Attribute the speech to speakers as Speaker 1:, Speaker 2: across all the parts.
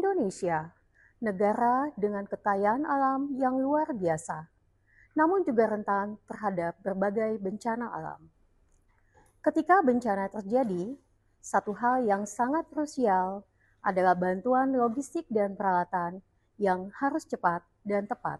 Speaker 1: Indonesia, negara dengan kekayaan alam yang luar biasa, namun juga rentan terhadap berbagai bencana alam. Ketika bencana terjadi, satu hal yang sangat krusial adalah bantuan logistik dan peralatan yang harus cepat dan tepat.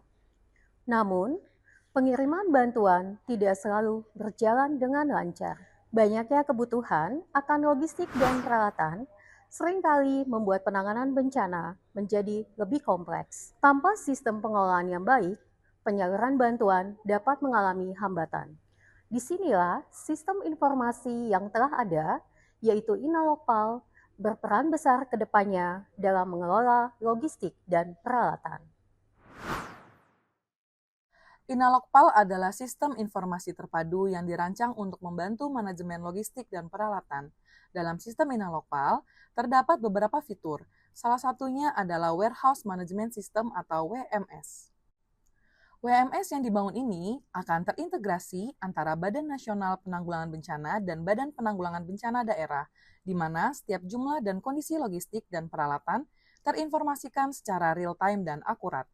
Speaker 1: Namun, pengiriman bantuan tidak selalu berjalan dengan lancar. Banyaknya kebutuhan akan logistik dan peralatan seringkali membuat penanganan bencana menjadi lebih kompleks. Tanpa sistem pengelolaan yang baik, penyaluran bantuan dapat mengalami hambatan. Disinilah sistem informasi yang telah ada, yaitu Inalokpal, berperan besar ke depannya dalam mengelola logistik dan peralatan.
Speaker 2: Inalokpal adalah sistem informasi terpadu yang dirancang untuk membantu manajemen logistik dan peralatan. Dalam sistem Inalokpal, terdapat beberapa fitur. Salah satunya adalah Warehouse Management System atau WMS. WMS yang dibangun ini akan terintegrasi antara Badan Nasional Penanggulangan Bencana dan Badan Penanggulangan Bencana Daerah, di mana setiap jumlah dan kondisi logistik dan peralatan terinformasikan secara real-time dan akurat.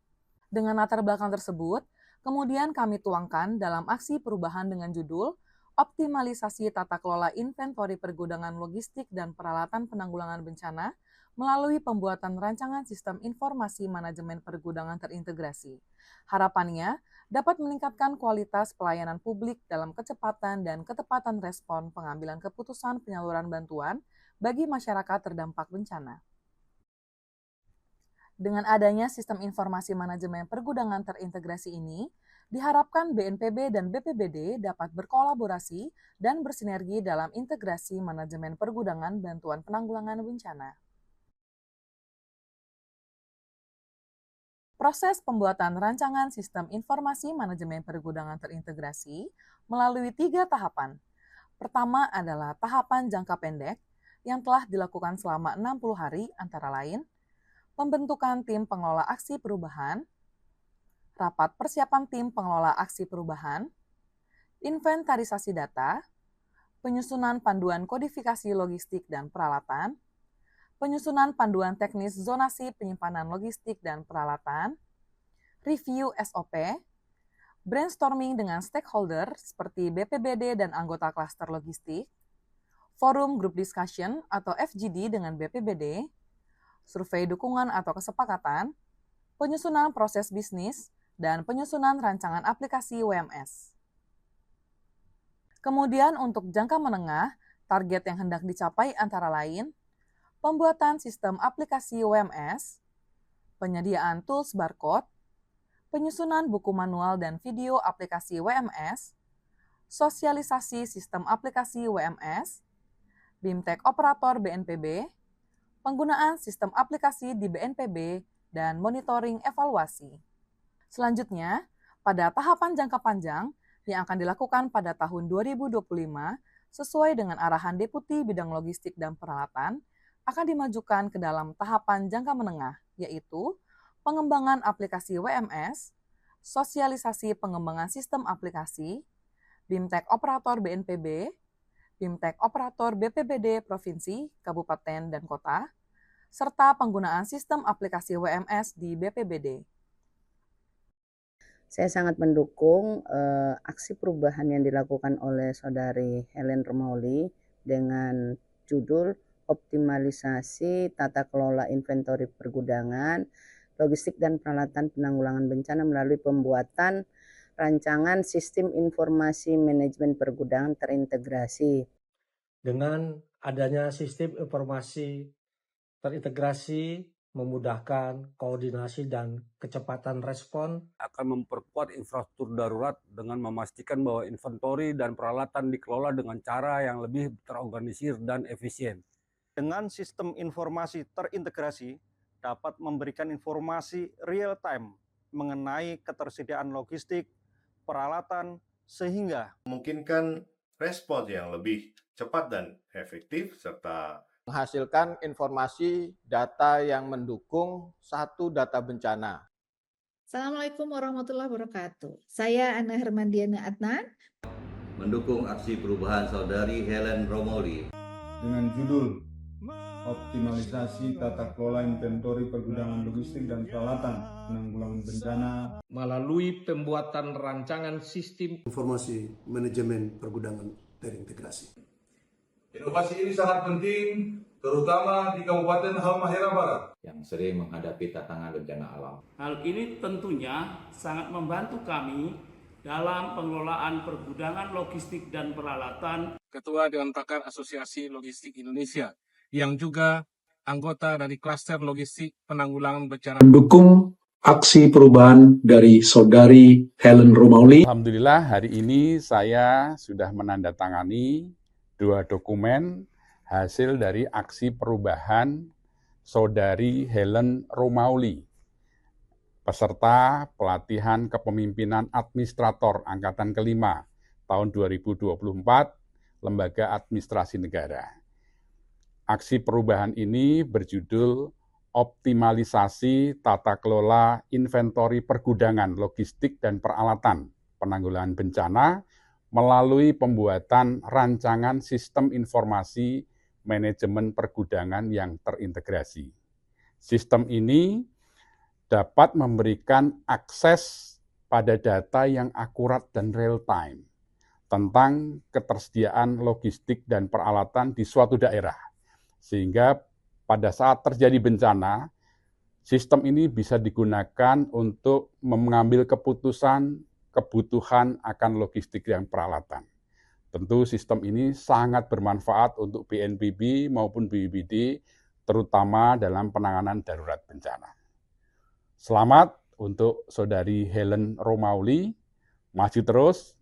Speaker 2: Dengan latar belakang tersebut, kemudian kami tuangkan dalam aksi perubahan dengan judul Optimalisasi Tata Kelola Inventory Pergudangan Logistik dan Peralatan Penanggulangan Bencana melalui pembuatan rancangan sistem informasi manajemen pergudangan terintegrasi. Harapannya dapat meningkatkan kualitas pelayanan publik dalam kecepatan dan ketepatan respon pengambilan keputusan penyaluran bantuan bagi masyarakat terdampak bencana. Dengan adanya sistem informasi manajemen pergudangan terintegrasi ini, diharapkan BNPB dan BPBD dapat berkolaborasi dan bersinergi dalam integrasi manajemen pergudangan bantuan penanggulangan bencana. Proses pembuatan rancangan sistem informasi manajemen pergudangan terintegrasi melalui 3 tahapan. Pertama adalah tahapan jangka pendek yang telah dilakukan selama 60 hari antara lain, pembentukan tim pengelola aksi perubahan, rapat persiapan tim pengelola aksi perubahan, inventarisasi data, penyusunan panduan kodifikasi logistik dan peralatan, penyusunan panduan teknis zonasi penyimpanan logistik dan peralatan, review SOP, brainstorming dengan stakeholder seperti BPBD dan anggota klaster logistik, forum group discussion atau FGD dengan BPBD, survei dukungan atau kesepakatan, penyusunan proses bisnis, dan penyusunan rancangan aplikasi WMS. Kemudian untuk jangka menengah, target yang hendak dicapai antara lain, pembuatan sistem aplikasi WMS, penyediaan tools barcode, penyusunan buku manual dan video aplikasi WMS, sosialisasi sistem aplikasi WMS, BIMTEK operator BNPB, penggunaan sistem aplikasi di BNPB, dan monitoring evaluasi. Selanjutnya, pada tahapan jangka panjang yang akan dilakukan pada tahun 2025, sesuai dengan arahan Deputi Bidang Logistik dan Peralatan, akan dimajukan ke dalam tahapan jangka menengah, yaitu pengembangan aplikasi WMS, sosialisasi pengembangan sistem aplikasi, BIMTEK operator BNPB, BIMTEK operator BPBD Provinsi, Kabupaten, dan Kota, serta penggunaan sistem aplikasi WMS di BPBD.
Speaker 3: Saya sangat mendukung aksi perubahan yang dilakukan oleh Saudari Helen Romauli dengan judul Optimalisasi Tata Kelola Inventory Pergudangan, Logistik dan Peralatan Penanggulangan Bencana melalui pembuatan rancangan sistem informasi manajemen pergudangan terintegrasi.
Speaker 4: Dengan adanya sistem informasi terintegrasi, memudahkan koordinasi dan kecepatan respon,
Speaker 5: akan memperkuat infrastruktur darurat dengan memastikan bahwa inventory dan peralatan dikelola dengan cara yang lebih terorganisir dan efisien.
Speaker 6: Dengan sistem informasi terintegrasi, dapat memberikan informasi real time mengenai ketersediaan logistik, peralatan, sehingga
Speaker 7: memungkinkan respon yang lebih cepat dan efektif serta
Speaker 8: menghasilkan informasi data yang mendukung satu data bencana.
Speaker 9: Assalamualaikum warahmatullahi wabarakatuh. Saya Ana Hermandiana Adnan.
Speaker 10: Mendukung aksi perubahan Saudari Helen Romauli.
Speaker 11: Dengan judul
Speaker 10: optimalisasi tata kelola inventori pergudangan logistik dan peralatan penanggulangan bencana
Speaker 4: melalui pembuatan rancangan sistem
Speaker 11: informasi manajemen pergudangan terintegrasi.
Speaker 12: Inovasi ini sangat penting, terutama di Kabupaten Halmahera Barat
Speaker 13: yang sering menghadapi tantangan bencana alam.
Speaker 14: Hal ini tentunya sangat membantu kami dalam pengelolaan pergudangan logistik dan peralatan.
Speaker 15: Ketua Dewan Pakar Asosiasi Logistik Indonesia, yang juga anggota dari Klaster Logistik Penanggulangan Bencana.
Speaker 16: Mendukung aksi perubahan dari Saudari Helen Romauli.
Speaker 17: Alhamdulillah hari ini saya sudah menandatangani 2 dokumen hasil dari aksi perubahan Saudari Helen Romauli, peserta pelatihan kepemimpinan administrator Angkatan ke-5 tahun 2024, Lembaga Administrasi Negara. Aksi perubahan ini berjudul Optimalisasi Tata Kelola Inventori Pergudangan Logistik dan Peralatan Penanggulangan Bencana melalui pembuatan rancangan sistem informasi manajemen pergudangan yang terintegrasi. Sistem ini dapat memberikan akses pada data yang akurat dan real-time tentang ketersediaan logistik dan peralatan di suatu daerah. Sehingga pada saat terjadi bencana, sistem ini bisa digunakan untuk mengambil keputusan kebutuhan akan logistik dan peralatan. Tentu sistem ini sangat bermanfaat untuk BNPB maupun BPBD, terutama dalam penanganan darurat bencana. Selamat untuk Saudari Helen Romauli, maju terus,